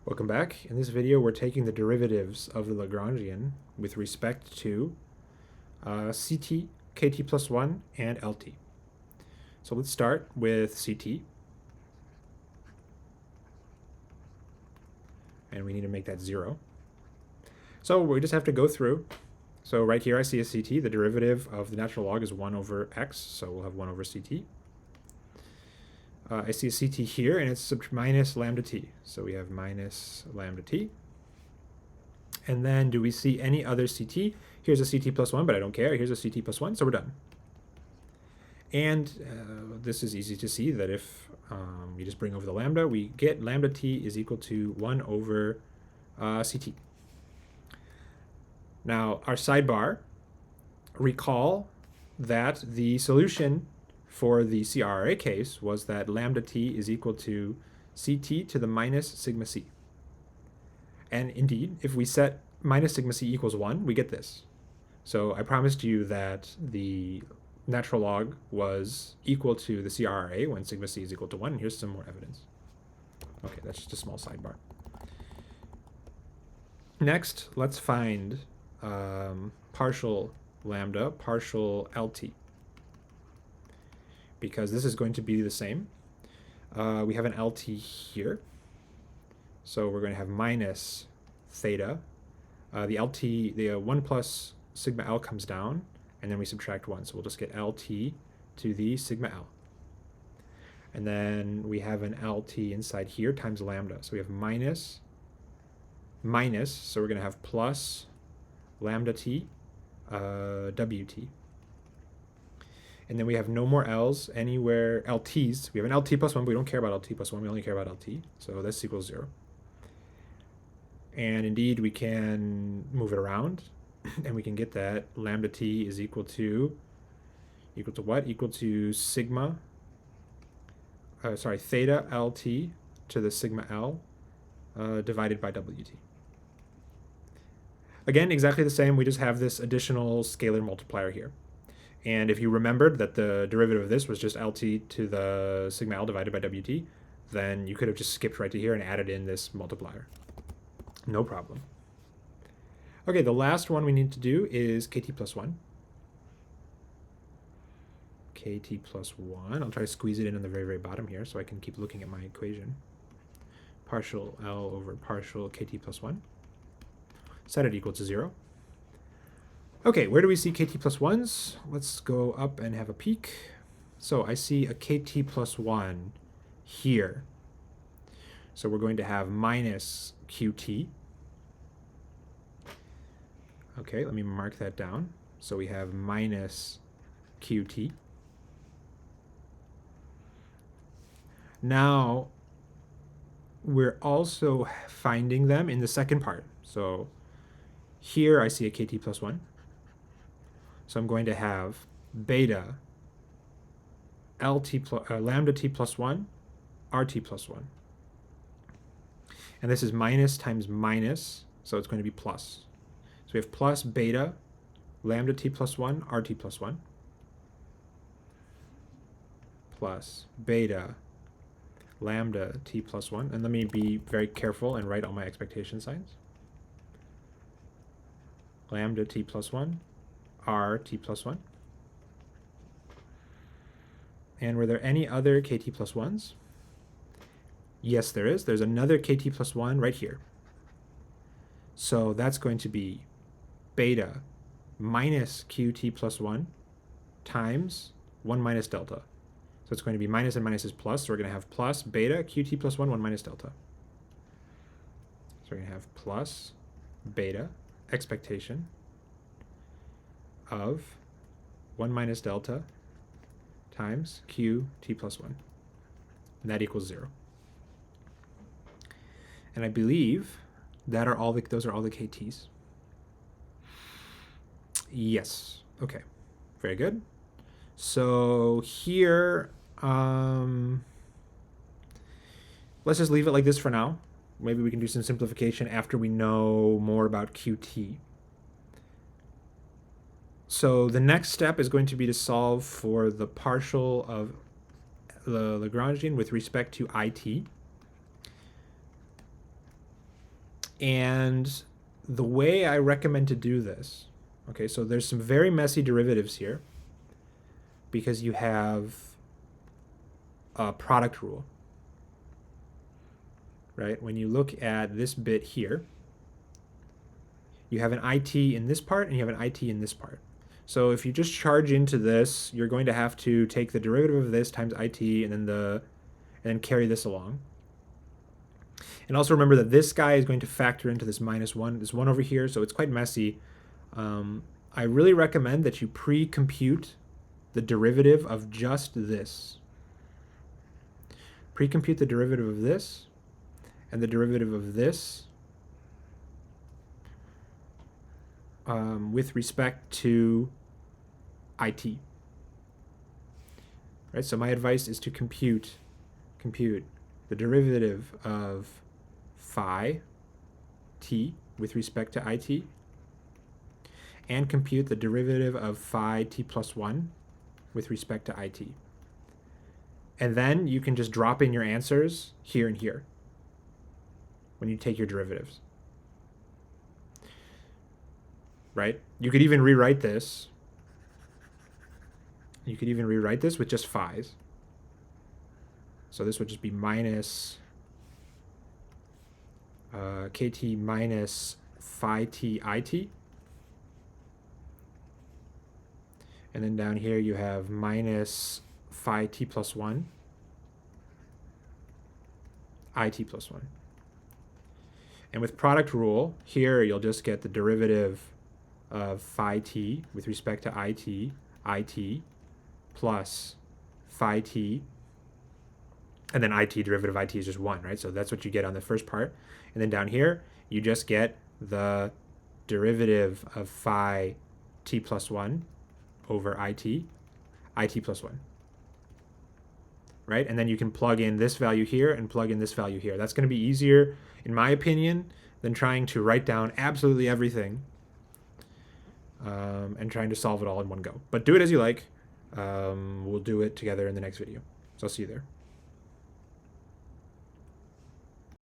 Welcome back. In this video, we're taking the derivatives of the Lagrangian with respect to CT, KT plus 1, and LT. So let's start with CT. And we need to make that 0. So we just have to go through. So right here I see a CT. The derivative of the natural log is 1 over x, so we'll have 1 over CT. I see a CT here, and it's minus lambda t. So we have minus lambda t. And then do we see any other CT? Here's a CT plus 1, but I don't care. Here's a CT plus 1, so we're done. And this is easy to see that if you just bring over the lambda, we get lambda t is equal to 1 over CT. Now, our sidebar, recall that the solution for the CRRA case was that lambda t is equal to CT to the minus sigma c. And indeed, if we set minus sigma c equals 1, we get this. So I promised you that the natural log was equal to the CRRA when sigma c is equal to 1. And here's some more evidence. Okay, that's just a small sidebar. Next, let's find partial lambda, partial LT, because this is going to be the same. We have an LT here, so we're going to have minus theta. The LT, the 1 plus sigma L comes down, and then we subtract 1, so we'll just get LT to the sigma L. And then we have an LT inside here times lambda, so we have minus, so we're going to have plus lambda t, WT. And then we have no more L's anywhere, LT's. We have an LT plus 1, but we don't care about LT plus 1. We only care about LT. So this equals 0. And indeed, we can move it around. And we can get that lambda t is equal to what? Equal to sigma, theta LT to the sigma L divided by WT. Again, exactly the same. We just have this additional scalar multiplier here. And if you remembered that the derivative of this was just LT to the sigma L divided by WT, then you could have just skipped right to here and added in this multiplier. No problem. Okay, the last one we need to do is KT plus 1. KT plus 1. I'll try to squeeze it in on the very, very bottom here so I can keep looking at my equation. Partial L over partial KT plus 1. Set it equal to 0. Okay, where do we see KT plus 1s? Let's go up and have a peek. So I see a KT plus 1 here. So we're going to have minus QT. Okay, let me mark that down. So we have minus QT. Now, we're also finding them in the second part. So here I see a KT plus 1. So I'm going to have beta lambda t plus 1, RT plus 1. And this is minus times minus, so it's going to be plus. So we have plus beta lambda t plus 1, RT plus 1, plus beta lambda t plus 1. And let me be very careful and write all my expectation signs. Lambda t plus 1, RT plus 1. And were there any other KT plus 1s? Yes, there is. There's another KT plus 1 right here. So that's going to be beta minus QT plus 1 times 1 minus delta. So it's going to be minus and minus is plus. So we're going to have plus beta QT plus 1, 1 minus delta. So we're going to have plus beta expectation of 1 minus delta times QT plus 1. And that equals 0. And I believe that those are all the KTs. Yes. Okay. Very good. So here, let's just leave it like this for now. Maybe we can do some simplification after we know more about QT. So the next step is going to be to solve for the partial of the Lagrangian with respect to IT. And the way I recommend to do this, okay, so there's some very messy derivatives here because you have a product rule, right? When you look at this bit here, you have an IT in this part and you have an IT in this part. So if you just charge into this, you're going to have to take the derivative of this times IT and then carry this along. And also remember that this guy is going to factor into this -1, this 1 over here, so it's quite messy. I really recommend that you pre-compute the derivative of just this. Pre-compute the derivative of this and the derivative of this with respect to IT. Right, so my advice is to compute the derivative of phi t with respect to IT, and compute the derivative of phi t plus 1 with respect to IT. And then you can just drop in your answers here and here when you take your derivatives. Right? You could even rewrite this. You could even rewrite this with just phi's. So this would just be minus kt minus phi t it. And then down here you have minus phi t plus 1 it plus 1. And with product rule, here you'll just get the derivative of phi t with respect to it plus phi t, and then it derivative of it is just 1, right? So that's what you get on the first part. And then down here, you just get the derivative of phi t plus 1 over it plus 1, right? And then you can plug in this value here and plug in this value here. That's going to be easier, in my opinion, than trying to write down absolutely everything and trying to solve it all in one go. But do it as you like. We'll do it together in the next video. So I'll see you there.